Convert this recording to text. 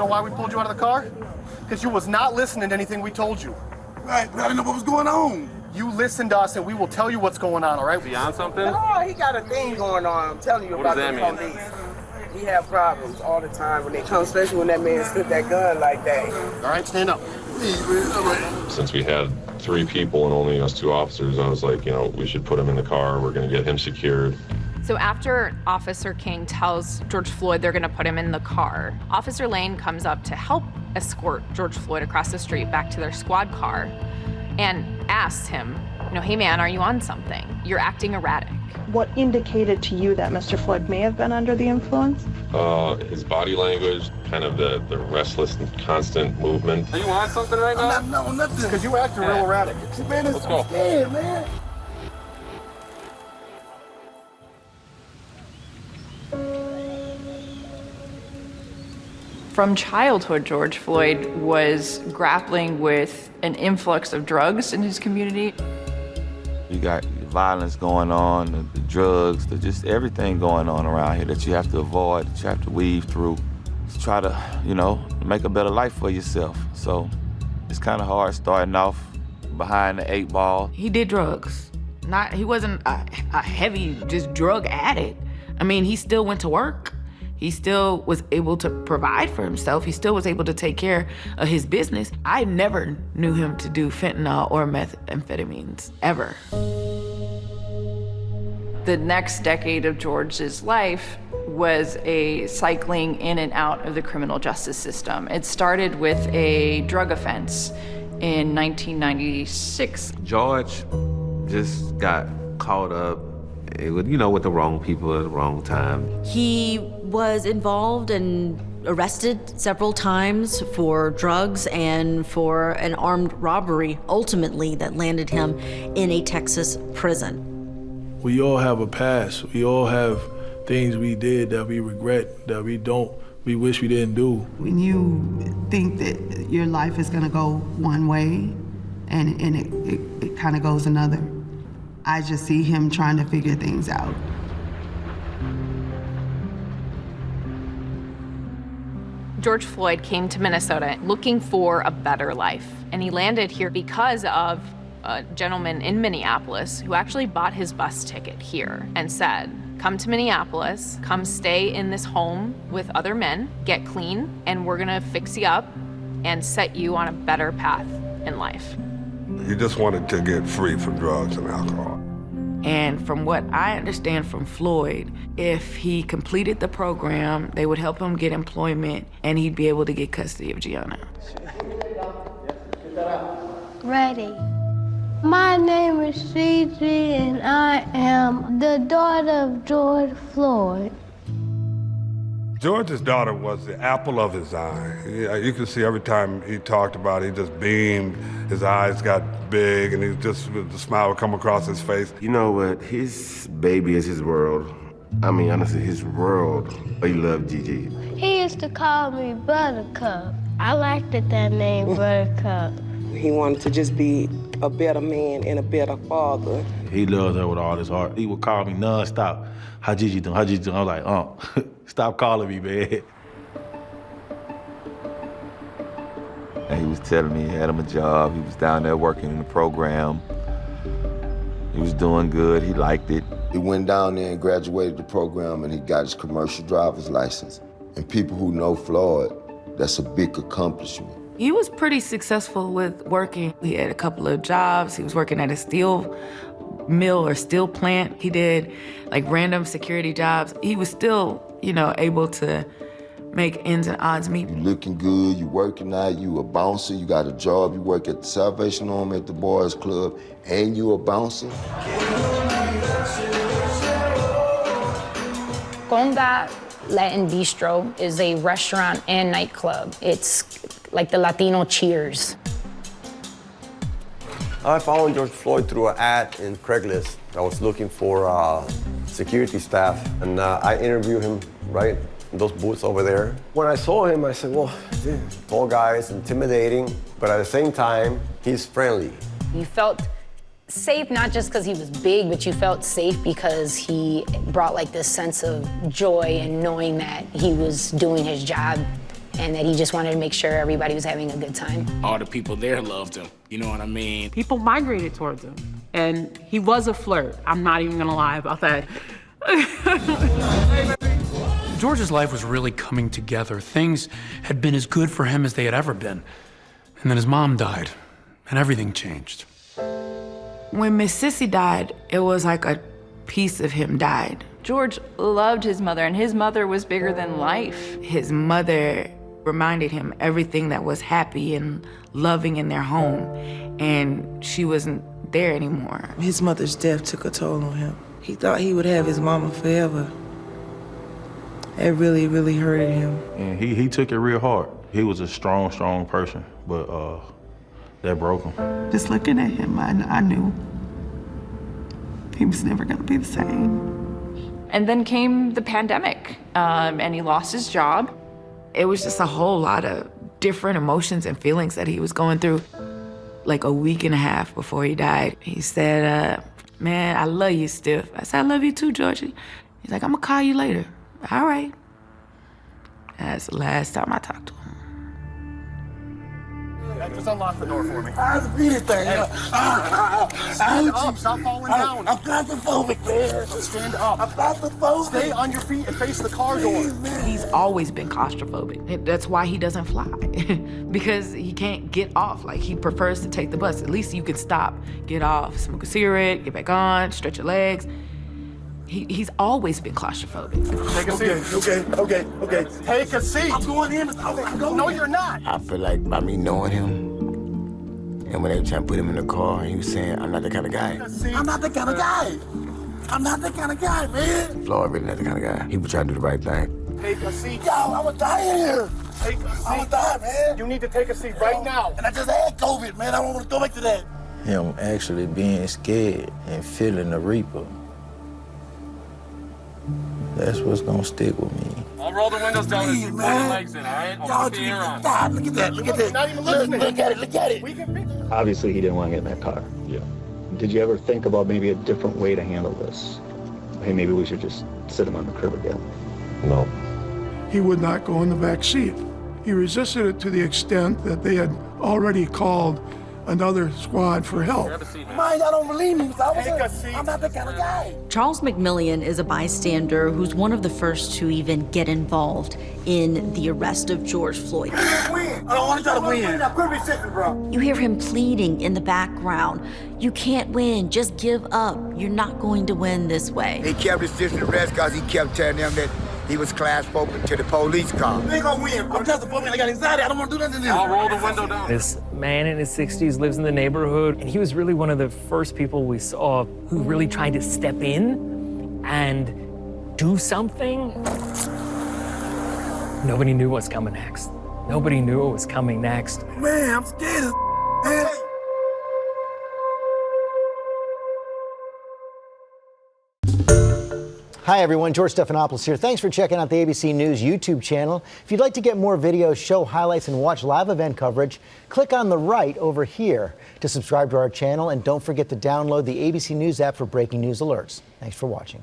know why we pulled you out of the car? Because you was not listening to anything we told you. Right, but I didn't know what was going on. You listen to us and we will tell you what's going on, all right? Is he on something? Oh, he got a thing going on. I'm telling you What about does the that mean? police. He have problems all the time when they come, especially when that man stood that gun like that. All right, stand up. Since we had 3 people and only us 2 officers, I was like, you know, we should put him in the car. We're going to get him secured. So after Officer King tells George Floyd they're gonna put him in the car, Officer Lane comes up to help escort George Floyd across the street back to their squad car and asks him, you know, hey man, are you on something? You're acting erratic. What indicated to you that Mr. Floyd may have been under the influence? His body language, kind of the restless and constant movement. Are you on something right now? I'm not on nothing. Because you acting real erratic. Man, Let's go. scared, man. From childhood, George Floyd was grappling with an influx of drugs in his community. You got violence going on, the drugs, just everything going on around here that you have to avoid, that you have to weave through to try to, you know, make a better life for yourself. So it's kind of hard starting off behind the 8 ball. He did drugs. He wasn't a heavy, just drug addict. I mean, he still went to work. He still was able to provide for himself. He still was able to take care of his business. I never knew him to do fentanyl or methamphetamines, ever. The next decade of George's life was a cycling in and out of the criminal justice system. It started with a drug offense in 1996. George just got caught up, you know, with the wrong people at the wrong time. He was involved and arrested several times for drugs and for an armed robbery, ultimately, that landed him in a Texas prison. We all have a past. We all have things we did that we regret, that we wish we didn't do. When you think that your life is gonna go one way and it kind of goes another, I just see him trying to figure things out. George Floyd came to Minnesota looking for a better life, and he landed here because of a gentleman in Minneapolis who actually bought his bus ticket here and said, come to Minneapolis, come stay in this home with other men, get clean, and we're gonna fix you up and set you on a better path in life. He just wanted to get free from drugs and alcohol. And from what I understand from Floyd, if he completed the program, they would help him get employment and he'd be able to get custody of Gianna. Ready. My name is CG and I am the daughter of George Floyd. George's daughter was the apple of his eye. You could see every time he talked about it, he just beamed. His eyes got big, and the smile would come across his face. You know what? His baby is his world. I mean, honestly, his world. He loved Gigi. He used to call me Buttercup. I liked that name, Buttercup. He wanted to just be a better man and a better father. He loved her with all his heart. He would call me nonstop. How Gigi doing? How Gigi doing? I was like, stop calling me, man. And he was telling me he had him a job. He was down there working in the program. He was doing good. He liked it. He went down there and graduated the program, and he got his commercial driver's license. And people who know Floyd, that's a big accomplishment. He was pretty successful with working. He had a couple of jobs. He was working at a steel mill or steel plant. He did like random security jobs. He was still, you know, able to make ends and odds meet. You looking good, you working out, you a bouncer, you got a job, you work at the Salvation Army at the Boys Club, and you a bouncer. Conda Latin Bistro is a restaurant and nightclub. It's like the Latino Cheers. I found George Floyd through an ad in Craigslist. I was looking for security staff, and I interviewed him right in those booths over there. When I saw him, I said, well, tall guy is intimidating, but at the same time, he's friendly. You felt safe not just because he was big, but you felt safe because he brought like this sense of joy and knowing that he was doing his job and that he just wanted to make sure everybody was having a good time. All the people there loved him, you know what I mean? People migrated towards him, and he was a flirt. I'm not even gonna lie about that. George's life was really coming together. Things had been as good for him as they had ever been. And then his mom died, and everything changed. When Miss Sissy died, it was like a piece of him died. George loved his mother, and his mother was bigger than life. His mother reminded him everything that was happy and loving in their home, and she wasn't there anymore. His mother's death took a toll on him. He thought he would have his mama forever. It really, really hurted him. And he took it real hard. He was a strong, strong person, but that broke him. Just looking at him, I knew he was never gonna be the same. And then came the pandemic, and he lost his job. It was just a whole lot of different emotions and feelings that he was going through. Like a week and a half before he died, he said, man, I love you, Stiff. I said, I love you too, Georgie. He's like, I'm gonna call you later. All right. That's the last time I talked to him. Just unlock the door for me. I beat it there. Stand up. Stop falling down. I'm claustrophobic, man. Stand up. I'm claustrophobic. Stay on your feet and face the car door. He's always been claustrophobic. That's why he doesn't fly. Because he can't get off. Like, he prefers to take the bus. At least you can stop, get off, smoke a cigarette, get back on, stretch your legs. He's always been claustrophobic. Take a seat. Okay. Take a seat. I'm going in. No, you're not. I feel like by me knowing him, and when they were trying to put him in the car, he was saying, I'm not that kind of guy. I'm not that kind of guy. I'm not that kind of guy, man. Floyd really not the kind of guy. He would try to do the right thing. Take a seat. Yo, I'm gonna die in here. Take a seat. I'm gonna die, man. You need to take a seat right now. And I just had COVID, man. I don't want to go back to that. Him actually being scared and feeling the reaper. That's what's gonna stick with me. I'll roll the windows down and put your legs in, all right? I'll put the air on. God, look at that. Look at that. Not even listening. Look at it. Obviously, he didn't want to get in that car. Yeah. Did you ever think about maybe a different way to handle this? Hey, maybe we should just sit him on the curb again. No. He would not go in the back seat. He resisted it to the extent that they had already called another squad for help. Mind, y'all don't believe me. I'm not that kind of guy. Charles McMillian is a bystander who's one of the first to even get involved in the arrest of George Floyd. I don't want to try to win. You hear him pleading in the background. You can't win, just give up. You're not going to win this way. He kept resisting arrest because he kept telling them that he was claustrophobic to the police car. They ain't gonna win. I'm claustrophobic. I got anxiety. I don't want to do nothing to them. I'll roll the window down. This man in his 60s lives in the neighborhood, and he was really one of the first people we saw who really tried to step in and do something. Nobody knew what was coming next. Nobody knew what was coming next. Man, I'm scared as man. Hi everyone, George Stephanopoulos here. Thanks for checking out the ABC News YouTube channel. If you'd like to get more videos, show highlights, and watch live event coverage, click on the right over here to subscribe to our channel, and don't forget to download the ABC News app for breaking news alerts. Thanks for watching.